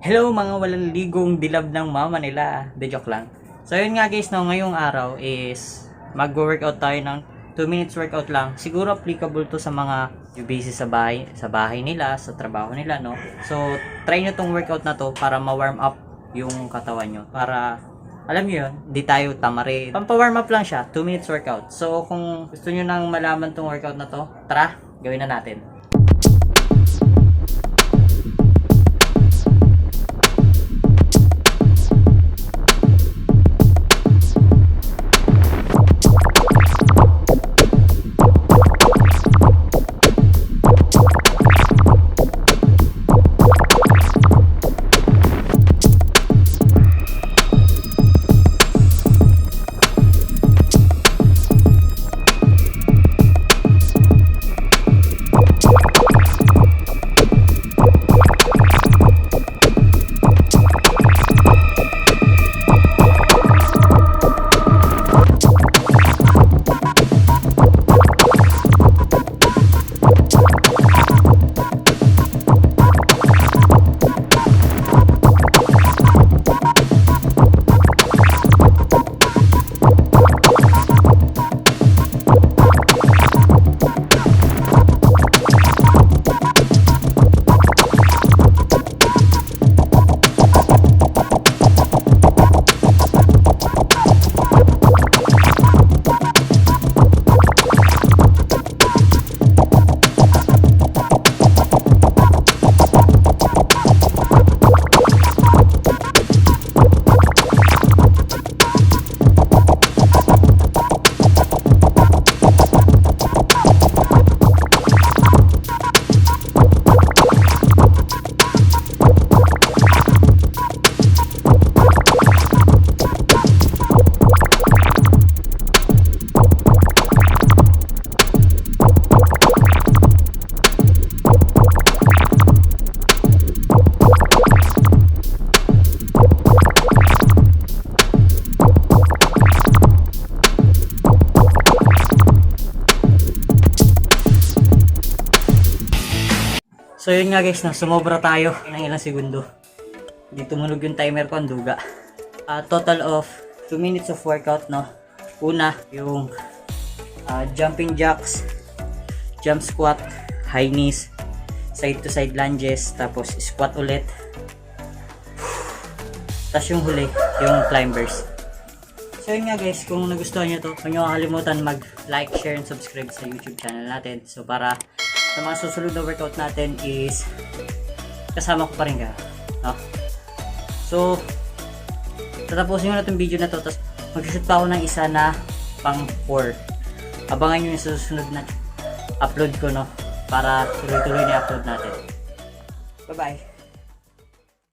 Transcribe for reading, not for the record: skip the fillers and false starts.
Hello mga walang ligong dilab ng mama nila. De joke lang. So yun nga guys, no, ngayong araw is mag-workout tayo ng 2 minutes workout lang. Siguro applicable to sa mga busy sa bahay nila, sa trabaho nila, no. So try nyo tong workout na to para ma-warm up yung katawan nyo. Para alam nyo yun, di tayo tamarin. Pampa-warm up lang siya, 2 minutes workout. So kung gusto nyo nang malaman tong workout na to, tara, gawin na natin. So yun nga guys, sumobra tayo ng ilang segundo. Hindi tumunog yung timer ko, ang duga. Total of 2 minutes of workout, no. Una, yung jumping jacks, jump squat, high knees, side to side lunges, tapos squat ulit. Tapos yung huli, yung climbers. So yun nga guys, kung nagustuhan nyo to, huwag nyo kakalimutan mag-like, share, and subscribe sa YouTube channel natin. So para sa mga susunod na workout natin is kasama ko pa rin ka, no? So tatapusin ko na itong video na to, tapos mag-shoot pa ako ng isa na pang 4. Abangan nyo yung susunod na upload ko, no? Para tuloy-tuloy na upload natin. Bye bye.